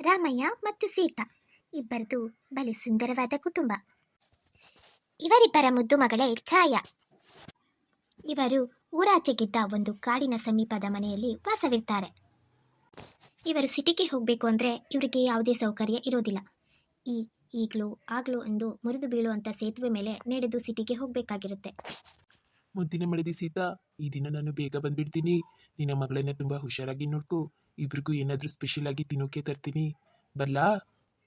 ರಾಮಯ್ಯ ಮತ್ತು ಸೀತಾ ಇಬ್ಬರದು ಬಲು ಸುಂದರವಾದ ಕುಟುಂಬ. ಇವರಿಬ್ಬರ ಮುದ್ದು ಮಗಳೇ ಛಾಯಾ. ಇವರು ಊರಾಚೆಗಿದ್ದ ಒಂದು ಕಾಡಿನ ಸಮೀಪದ ಮನೆಯಲ್ಲಿ ವಾಸವಿರ್ತಾರೆ. ಇವರು ಸಿಟಿಗೆ ಹೋಗಬೇಕು ಅಂದರೆ ಇವರಿಗೆ ಯಾವುದೇ ಸೌಕರ್ಯ ಇರೋದಿಲ್ಲ. ಈಗಲೂ ಆಗಲೂ ಎಂದು ಮುರಿದು ಬೀಳುವಂಥ ಸೇತುವೆ ಮೇಲೆ ನಡೆದು ಸಿಟಿಗೆ ಹೋಗಬೇಕಾಗಿರುತ್ತೆ. ಮುದ್ದಿನ ಮಡದಿ ಸೀತಾ, ಈ ದಿನ ನಾನು ಬೇಗ ಬಂದ್ಬಿಡ್ತೀನಿ. ನಿನ್ನ ಮಗಳನ್ನ ತುಂಬ ಹುಷಾರಾಗಿ ನೋಡ್ಕೊ. ಇಬ್ರಿಗೂ ಏನಾದರೂ ಸ್ಪೆಷಲ್ ಆಗಿ ತಿನ್ನೋಕೆ ತರ್ತೀನಿ. ಬರ್ಲಾ?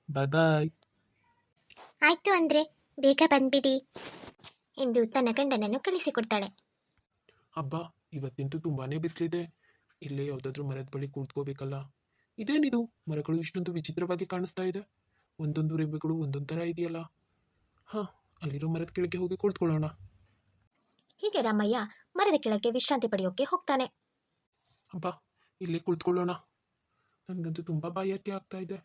ಬಾಯ್ ಬಾಯ್. ಆಯ್ತು ಅಂದರೆ ಬೇಗ ಬಂದ್ಬಿಡಿ ಎಂದು ತನ್ನ ಗಂಡನನ್ನು ಕಳಿಸಿಕೊಡ್ತಾಳೆ. ಹಬ್ಬ, ಇವತ್ತಂತೂ ತುಂಬಾನೇ ಬಿಸಿಲಿದೆ. ಇಲ್ಲೇ ಯಾವುದಾದ್ರೂ ಮರದ ಬಳಿ ಕೂತ್ಕೋಬೇಕಲ್ಲ. ಇದೇನಿದು, ಮರಗಳು ಇಷ್ಟೊಂದು ವಿಚಿತ್ರವಾಗಿ ಕಾಣಿಸ್ತಾ ಇದೆ. ಒಂದೊಂದು ರೆಂಬೆಗಳು ಒಂದೊಂದು ಥರ ಇದೆಯಲ್ಲ. ಅಲ್ಲಿರೋ ಮರದ ಕೆಳಗೆ ಹೋಗಿ ಕುಳಿತುಕೊಳ್ಳೋಣ. ಹೀಗೆ ರಾಮಯ್ಯ ಮರದ ಕೆಳಗೆ ವಿಶ್ರಾಂತಿ ಪಡೆಯೋಕೆ ಹೋಗ್ತಾನೆ. ಹಬ್ಬ, ಇಲ್ಲೇ ಕುಳಿತುಕೊಳ್ಳೋಣ. ನನಗಂತೂ ತುಂಬಾ ಬಾಯಾರಿಕೆ ಆಗ್ತಾ ಇದೆ.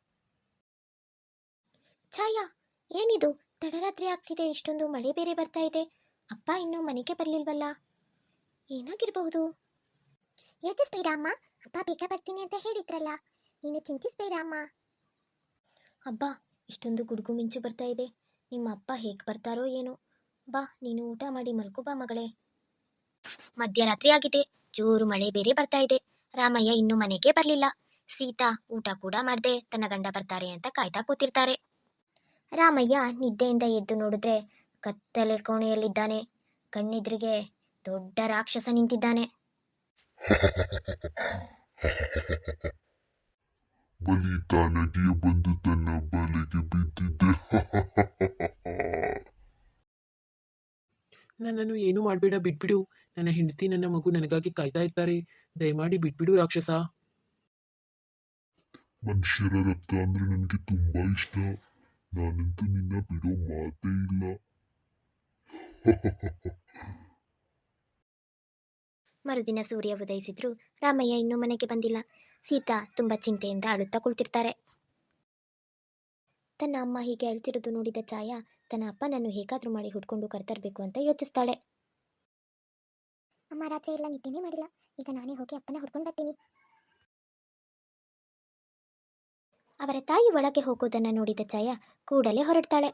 ಛಾಯಾ, ಏನಿದು ತಡರಾತ್ರಿ ಆಗ್ತಿದೆ, ಇಷ್ಟೊಂದು ಮಳೆ ಬೇರೆ ಬರ್ತಾ ಇದೆ. ಅಪ್ಪ ಇನ್ನೂ ಮನೆಗೆ ಬರಲಿಲ್ವಲ್ಲ, ಏನಾಗಿರಬಹುದು? ಯೋಚಿಸ್ಬೇಡ ಅಮ್ಮ, ಅಪ್ಪ ಬೇಗ ಬರ್ತೀನಿ ಅಂತ ಹೇಳಿದ್ರಲ್ಲ, ನೀನು ಚಿಂತಿಸ್ಬೇಡ ಅಮ್ಮ. ಅಬ್ಬಾ, ಇಷ್ಟೊಂದು ಗುಡುಗು ಮಿಂಚು ಬರ್ತಾ ಇದೆ. ನಿಮ್ಮ ಅಪ್ಪ ಹೇಗೆ ಬರ್ತಾರೋ ಏನೋ. ಬಾ, ನೀನು ಊಟ ಮಾಡಿ ಮಲ್ಕೋ ಬಾ ಮಗಳೇ. ಮಧ್ಯರಾತ್ರಿ ಆಗಿದೆ, ಜೋರು ಮಳೆ ಬೇರೆ ಬರ್ತಾ ಇದೆ. ರಾಮಯ್ಯ ಇನ್ನೂ ಮನೆಗೆ ಬರಲಿಲ್ಲ. ಸೀತಾ ಊಟ ಕೂಡ ಮಾಡದೆ ತನ್ನ ಗಂಡ ಬರ್ತಾರೆ ಅಂತ ಕಾಯ್ತಾ ಕೂತಿರ್ತಾರೆ. ರಾಮಯ್ಯ ನಿದ್ದೆಯಿಂದ ಎದ್ದು ನೋಡಿದ್ರೆ ಕತ್ತಲೆ ಕೋಣೆಯಲ್ಲಿದ್ದಾನೆ. ಕಣ್ಣೆದುರಿಗೆ ದೊಡ್ಡ ರಾಕ್ಷಸ ನಿಂತಿದ್ದಾನೆ. ಬಲಿತ ನದಿಯ ಬಂದು ತನ್ನ ಬಲೆಗೆ ಬಿದ್ದಿದ್ದೆ. ನನ್ನನ್ನು ಏನು ಮಾಡಬೇಡ, ಬಿಟ್ಬಿಡು. ನನ್ನ ಹೆಂಡತಿ ನನ್ನ ಮಗು ನನಗಾಗಿ ಕಾಯ್ತಾ ಇರ್ತಾರೆ. ದಯಮಾಡಿ ಬಿಟ್ಬಿಡು ರಾಕ್ಷಸ. ಮನುಷ್ಯರ ರಕ್ತ ಅಂದ್ರೆ ನನಗೆ ತುಂಬಾ ಇಷ್ಟ. ನಾನಂತೂ ನಿನ್ನ ಬಿಡೋ ಮಾತೇ ಇಲ್ಲ. ಮರುದಿನ ಸೂರ್ಯ ಉದಯಿಸಿದ್ರು ರಾಮಯ್ಯ ಇನ್ನೂ ಮನೆಗೆ ಬಂದಿಲ್ಲ. ಸೀತಾ ತುಂಬಾ ಚಿಂತೆಯಿಂದ ಅಳುತ್ತಾ ಕುಳಿತಿರ್ತಾರೆ. ತನ್ನ ಅಮ್ಮ ಹೀಗೆ ಅಳುತ್ತಿರೋದು ನೋಡಿದ ಛಾಯಾ ತನ್ನ ಅಪ್ಪನನ್ನು ಹೇಗಾದ್ರೂ ಮಾಡಿ ಹುಡ್ಕೊಂಡು ಕರ್ತರಬೇಕು ಅಂತ ಯೋಚಿಸ್ತಾಳೆ. ಅಮ್ಮ ರಾತ್ರಿ ಎಲ್ಲ ನಿದ್ದೆನೇ ಮಾಡಿಲ್ಲ, ಈಗ ನಾನೇ ಹೋಗಿ ಅಪ್ಪನ ಹುಡ್ಕೊಂಡು ಬರ್ತೀನಿ. ಅವರ ತಾಯಿ ಒಳಗೆ ಹೋಗೋದನ್ನ ನೋಡಿದ ಛಾಯಾ ಕೂಡಲೇ ಹೊರಡ್ತಾಳೆ.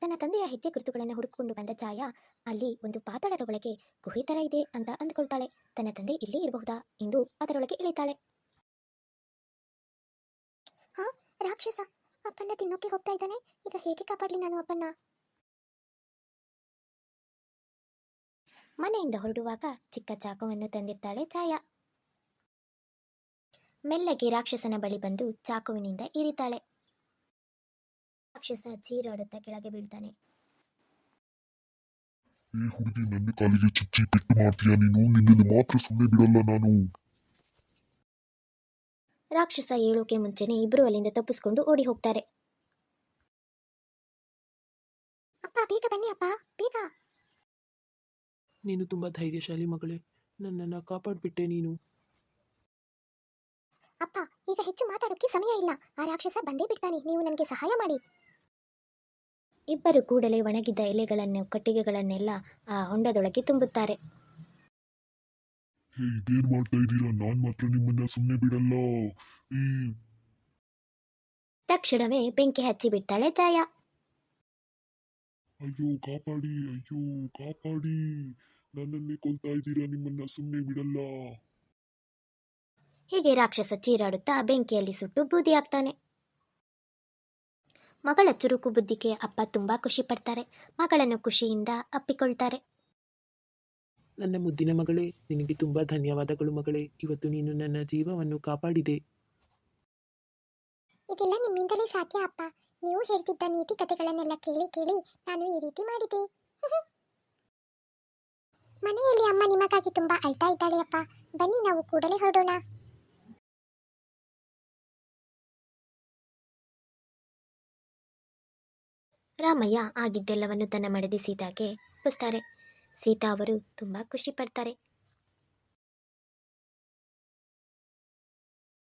ತನ್ನ ತಂದೆಯ ಹೆಜ್ಜೆ ಗುರುತುಗಳನ್ನು ಹುಡುಕಿಕೊಂಡು ಬಂದ ಛಾಯಾ ಅಲ್ಲಿ ಒಂದು ಪಾತಾಳದ ಒಳಗೆ ಗುಹೆ ತರ ಇದೆ ಅಂತ ಅಂದ್ಕೊಳ್ತಾಳೆ. ತನ್ನ ತಂದೆ ಇಲ್ಲೇ ಇರಬಹುದಾ ಎಂದು ಅದರೊಳಗೆ ಇಳಿತಾಳೆ. ರಾಕ್ಷಸ ಅಪ್ಪನ್ನ ತಿನ್ನೋಕೆ ಹೋಗ್ತಾ ಇದ್ದಾನೆ, ಈಗ ಹೇಗೆ ಕಾಪಾಡಲಿ ನಾನು ಅಪ್ಪನ್ನ? ಮನೆಯಿಂದ ಹೊರಡುವಾಗ ಚಿಕ್ಕ ಚಾಕುವನ್ನು ತಂದಿರ್ತಾಳೆ ಛಾಯಾ. ಮೆಲ್ಲಗೆ ರಾಕ್ಷಸನ ಬಳಿ ಬಂದು ಚಾಕುವಿನಿಂದ ಇರಿತಾಳೆ. ರಾಕ್ಷಸ ಚೀರಾಡುತ್ತಾ ಕೆಳಗೆ ಬೀಳ್ತಾನೆ. ಈ ಹುಡುಗಿ ನನ್ನ ಕಾಲಿಗೆ ಚುಚ್ಚಿ ಪೆಟ್ಟು ಮಾಡ್ತೀಯ ನೀನು? ನಿನ್ನನ್ನು ಮಾತ್ರ ಸುಮ್ಮನೆ ಬಿಡಲ್ಲ ನಾನು. ರಾಕ್ಷಸ ಏಳೋಕೆ ಮುಂಚೆನೆ ಇಬ್ರು ಅಲ್ಲಿಂದ ತಪ್ಪಿಸ್ಕೊಂಡು ಓಡಿ ಹೋಗ್ತಾರೆ. ಅಪ್ಪ ಬೇಗ ಬನ್ನಿ, ಅಪ್ಪ ಬೇಗ. ನೀನು ತುಂಬಾ ಧೈರ್ಯಶಾಲಿ ಮಗಳೇ, ನನ್ನನ್ನು ಕಾಪಾಡ್ಬಿಟ್ಟೆ ನೀನು. ಅಪ್ಪ ಈಗ ಹೆಚ್ಚು ಮಾತಾಡೋಕೆ ಸಮಯ ಇಲ್ಲ, ಆ ರಾಕ್ಷಸ ಬಂದೇ ಬಿಡ್ತಾನೆ, ನೀವು ನನಗೆ ಸಹಾಯ ಮಾಡಿ. ಇಬ್ಬರು ಕೂಡಲೇ ಒಣಗಿದ್ದ ಎಲೆಗಳನ್ನು ಕಟ್ಟಿಗೆಗಳನ್ನೆಲ್ಲ ಆ ಹೊಂಡದೊಳಗೆ ತುಂಬುತ್ತಾರೆ. ಇದೇನ್ ಮಾಡ್ತಾ ಇದ್ದೀರಾ? ನಾನ್ ಮಾತ್ರ ನಿಮ್ಮನ್ನ ಸುಮ್ಮನೆ ಬಿಡಲ್ಲ. ತಕ್ಷಣವೇ ಬೆಂಕಿ ಹಚ್ಚಿ ಬಿಡ್ತಾಳೆ ಛಾಯಾ. ಅಯ್ಯೋ ಕಾಪಾಡಿ, ಅಯ್ಯೋ ಕಾಪಾಡಿ, ನನ್ನನ್ನೇ ಕೊಲ್ತಾ ಇದ್ದೀರಾ, ನಿಮ್ಮನ್ನ ಸುಮ್ಮನೆ ಬಿಡಲ್ಲ. ಹೀಗೆ ರಾಕ್ಷಸ ಚೀರಾಡುತ್ತಾ ಬೆಂಕಿಯಲ್ಲಿ ಸುಟ್ಟು ಬೂದಿ ಆಗ್ತಾನೆ. ಮಗಳ ಚುರುಕು ಬುದ್ಧಿಗೆ ಅಪ್ಪ ತುಂಬಾ ಖುಷಿ ಪಡ್ತಾರೆ. ಮಗಳನ್ನು ಖುಷಿಯಿಂದ ಅಪ್ಪಿಕೊಳ್ತಾರೆ. ನನ್ನ ಮುದ್ದಿನ ಮಗಳೇ, ನಿನಗೆ ತುಂಬಾ ಧನ್ಯವಾದಗಳು ಮಗಳೇ. ಇವತ್ತು ನೀನು ನನ್ನ ಜೀವವನ್ನು ಕಾಪಾಡಿದೆ. ಇದೆಲ್ಲ ನಿಮ್ಮಿಂದಲೇ ಸಾಧ್ಯ ಅಪ್ಪ. ನೀವು ಹೇಳ್ತಿದ್ದ ನೀತಿ ಕಥೆಗಳನ್ನೆಲ್ಲ ಕೇಳಿ ಕೇಳಿ ನಾನು ಈ ರೀತಿ ಮಾಡಿದೆ. ಮನೆಯಲ್ಲಿ ಅಮ್ಮ ನಿಮಗಾಗಿ ತುಂಬಾ ಅಳ್ತಾ ಇದ್ದಾಳೆ ಅಪ್ಪ. ಬನ್ನಿ ನಾವು ಕೂಡಲೇ ಹೊರಡೋಣ. ರಾಮಯ್ಯ ಆಗಿದ್ದೆಲ್ಲವನ್ನು ತನ್ನ ಮಡದಿ ಸೀತಾಗೆ ಒಪ್ಪಿಸ್ತಾರೆ. ಸೀತಾ ಅವರು ತುಂಬಾ ಖುಷಿ ಪಡ್ತಾರೆ.